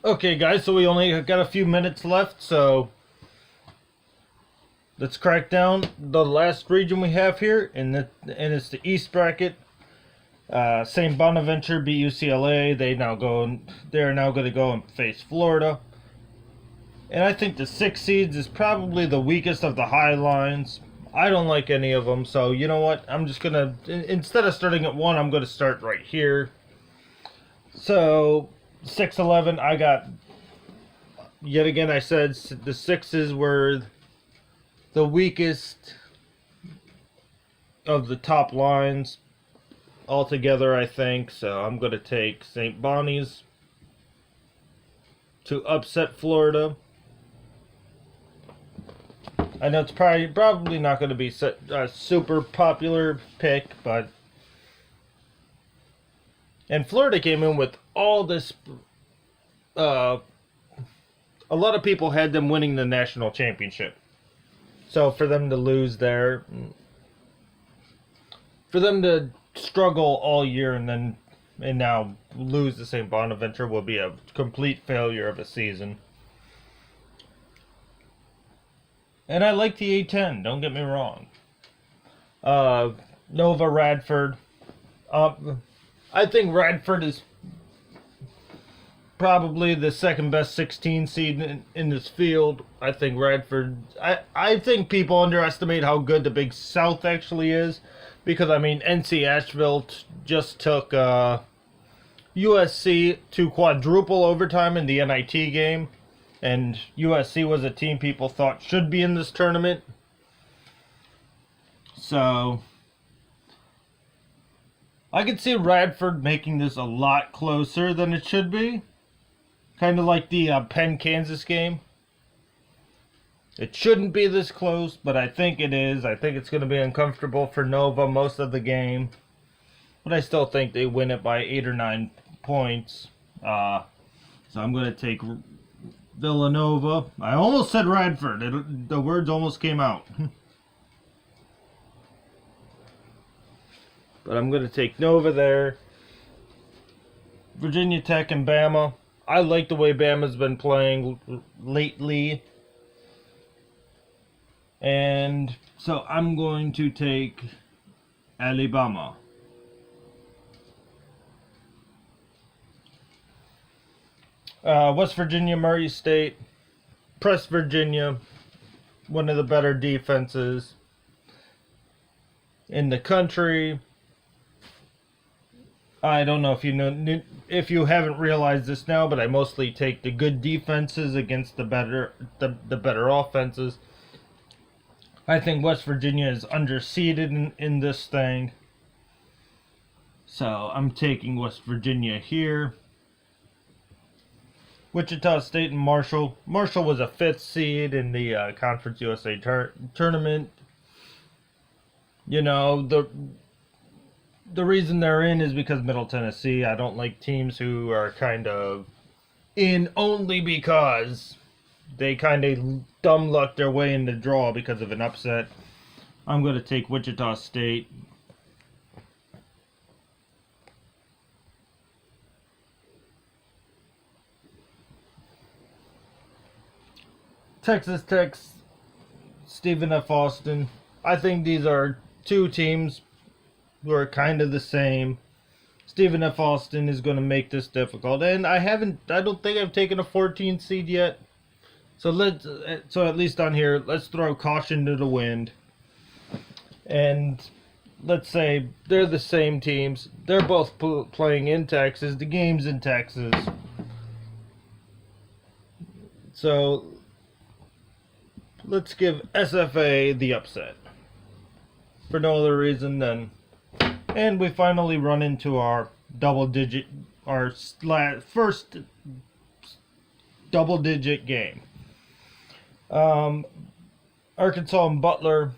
Okay, guys, so we only got a few minutes left, so let's crack down the last region we have here, and it's the East bracket. St. Bonaventure beat UCLA. They're now going to go and face Florida. And I think the 6 seeds is probably the weakest of the high lines. I don't like any of them, so you know what? I'm just gonna, instead of starting at 1, I'm gonna start right here. So 6-11, I got, yet again, I said the 6s were the weakest of the top lines altogether, I think. So I'm going to take St. Bonnie's to upset Florida. I know it's probably not going to be a super popular pick, but... And Florida came in with all this... a lot of people had them winning the national championship. So for them to lose there... For them to struggle all year and now lose to St. Bonaventure will be a complete failure of a season. And I like the A10, don't get me wrong. Nova Radford. I think Radford is probably the second best 16 seed in this field. I think Radford... I think people underestimate how good the Big South actually is. Because, I mean, NC Asheville just took USC to quadruple overtime in the NIT game. And USC was a team people thought should be in this tournament. So, I could see Radford making this a lot closer than it should be. Kind of like the Penn-Kansas game. It shouldn't be this close, but I think it is. I think it's going to be uncomfortable for Nova most of the game. But I still think they win it by 8 or 9 points. So I'm going to take Villanova. I almost said Radford. The words almost came out. But I'm going to take Nova there. Virginia Tech and Bama. I like the way Bama's been playing lately. And so I'm going to take Alabama. West Virginia, Murray State. Press Virginia. One of the better defenses in the country. I don't know if you haven't realized this now, but I mostly take the good defenses against the better offenses. I think West Virginia is underseeded in this thing. So I'm taking West Virginia here. Wichita State and Marshall. Marshall was a 5th seed in the Conference USA tournament. You know, the reason they're in is because Middle Tennessee. I don't like teams who are kind of in only because they kind of dumb luck their way in the draw because of an upset. I'm going to take Wichita State. Texas Tech, Stephen F. Austin. I think these are two teams who are kind of the same. Stephen F. Austin is going to make this difficult. And I don't think I've taken a 14 seed yet. So at least on here, let's throw caution to the wind. And let's say they're the same teams. They're both playing in Texas. The game's in Texas. So let's give SFA the upset. For no other reason than... And we finally run into our first double-digit game. Arkansas and Butler.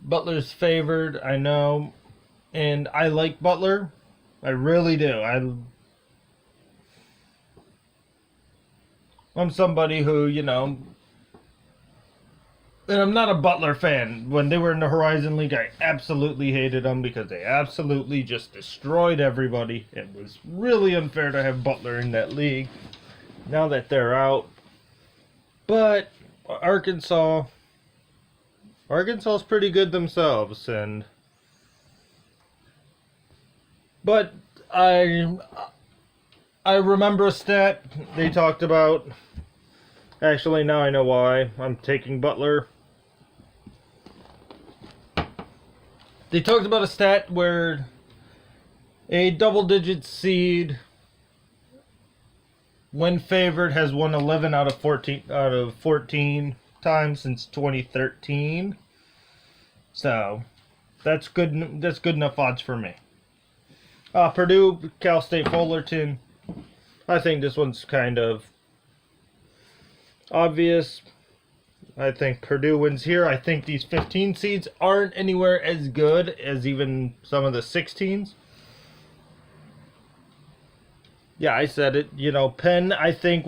Butler's favored, I know. And I like Butler. I really do. I'm somebody who, And I'm not a Butler fan. When they were in the Horizon League, I absolutely hated them because they absolutely just destroyed everybody. It was really unfair to have Butler in that league. Now that they're out. But Arkansas's pretty good themselves, but I remember a stat they talked about. Actually, now I know why I'm taking Butler. They talked about a stat where a double-digit seed, when favored, has won 11 out of 14 times since 2013. So that's good. That's good enough odds for me. Purdue, Cal State, Fullerton. I think this one's kind of obvious. I think Purdue wins here. I think these 15 seeds aren't anywhere as good as even some of the 16s. Yeah, I said it. You know, Penn. I think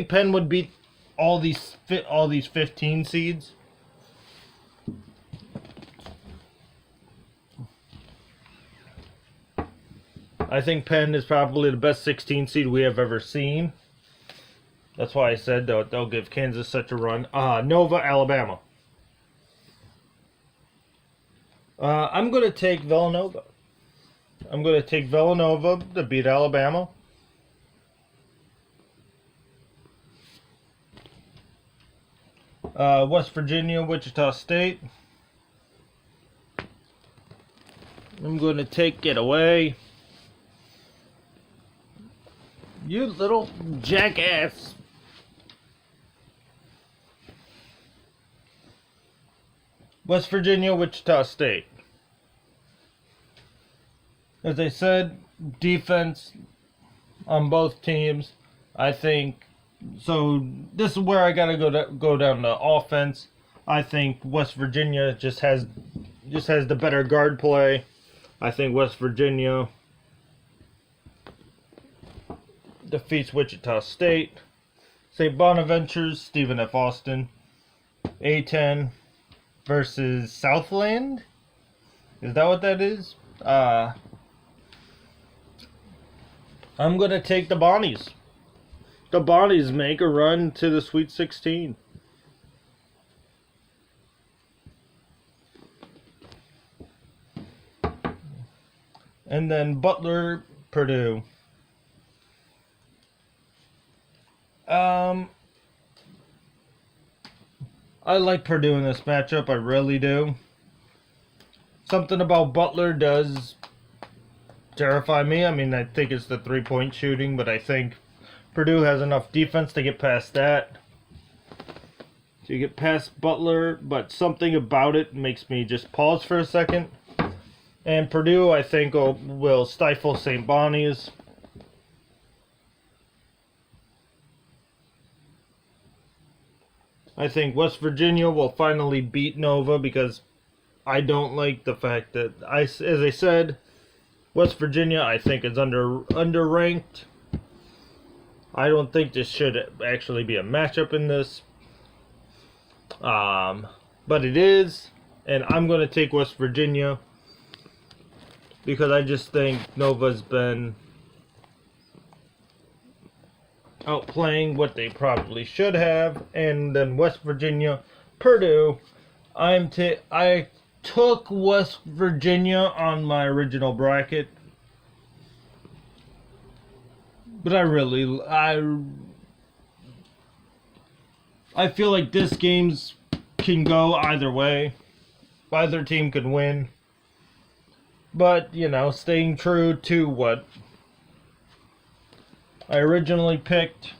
Penn would beat all these 15 seeds. I think Penn is probably the best 16 seed we have ever seen. That's why I said they'll give Kansas such a run. Nova, Alabama. I'm going to take Villanova. I'm going to take Villanova to beat Alabama. West Virginia, Wichita State. I'm going to take it away. You little jackass. West Virginia, Wichita State. As I said, defense on both teams. I think so. This is where I gotta go down to offense. I think West Virginia just has the better guard play. I think West Virginia defeats Wichita State. St. Bonaventure's Stephen F. Austin. A-10 versus Southland. Is that what that is? I'm gonna take the Bonnies. The Bonnies make a run to the Sweet 16. And then Butler, Purdue. I like Purdue in this matchup. I really do. Something about Butler does terrify me. I mean, I think it's the three-point shooting, but I think Purdue has enough defense to get past that. To get past Butler, but something about it makes me just pause for a second. And Purdue, I think, will stifle St. Bonnie's. I think West Virginia will finally beat Nova because I don't like the fact that, as I said, West Virginia I think is underranked. I don't think this should actually be a matchup in this. But it is, and I'm going to take West Virginia because I just think Nova's been outplaying what they probably should have. And then West Virginia, Purdue. I took West Virginia on my original bracket, but I feel like this game's can go either way. Either team could win. But, you know, staying true to what I originally picked,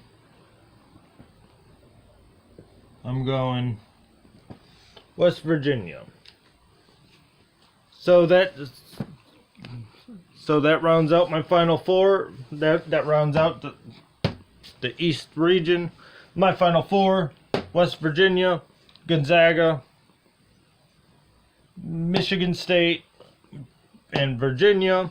I'm going West Virginia. So that rounds out my final four. That rounds out the East region. My final four: West Virginia, Gonzaga, Michigan State, and Virginia.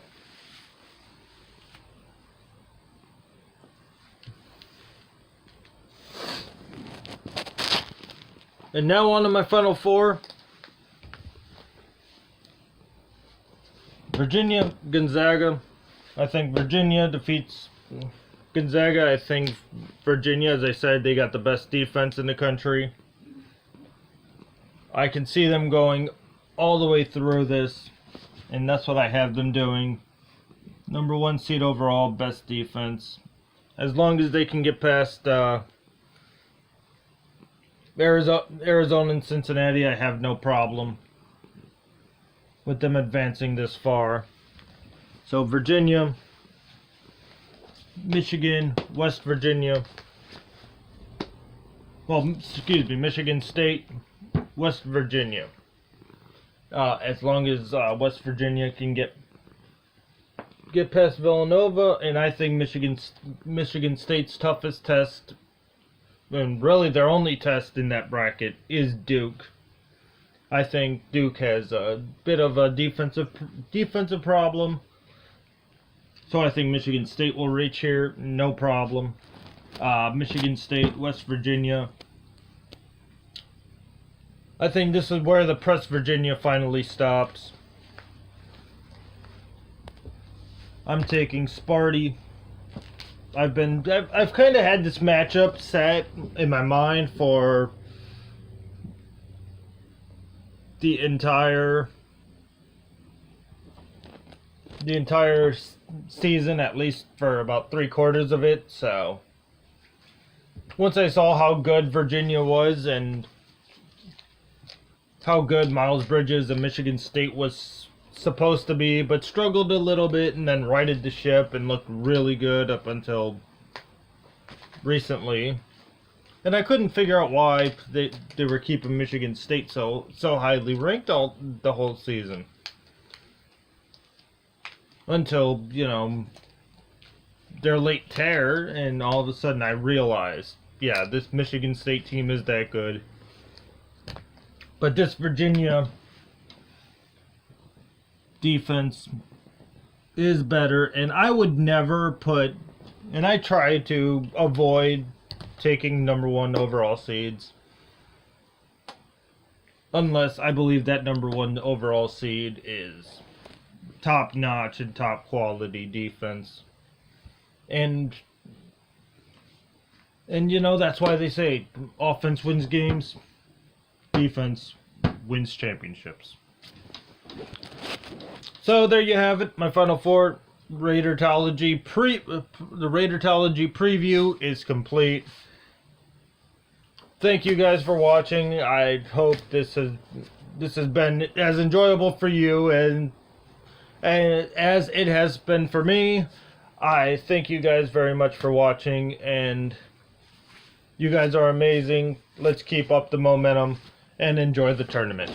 And now on to my final four. Virginia, Gonzaga. I think Virginia defeats Gonzaga. I think Virginia, as I said, they got the best defense in the country. I can see them going all the way through this, and that's what I have them doing. Number 1 seed overall, best defense. As long as they can get past Arizona and Cincinnati, I have no problem with them advancing this far. So Virginia, Michigan, West Virginia, well, excuse me, Michigan State, West Virginia. As long as West Virginia can get past Villanova, and I think Michigan State's toughest test, and really their only test in that bracket, is Duke. I think Duke has a bit of a defensive problem, so I think Michigan State will reach here, no problem. Michigan State, West Virginia. I think this is where the press Virginia finally stops. I'm taking Sparty. I've kind of had this matchup set in my mind for the entire season, at least for about 3/4 of it. So once I saw how good Virginia was and how good Miles Bridges and Michigan State was supposed to be, but struggled a little bit and then righted the ship and looked really good up until recently. And I couldn't figure out why they were keeping Michigan State so highly ranked the whole season. Until, you know, their late tear, and all of a sudden I realized, yeah, this Michigan State team is that good. But this Virginia defense is better, and I would never put, and I try to avoid taking number 1 overall seeds unless I believe that number 1 overall seed is top notch and top quality defense. And you know, that's why they say offense wins games, defense wins championships. So there you have it, my final four. RayderTology the RayderTology preview is complete. Thank you guys for watching. I hope this has been as enjoyable for you and as it has been for me. I thank you guys very much for watching, and you guys are amazing. Let's keep up the momentum and enjoy the tournament.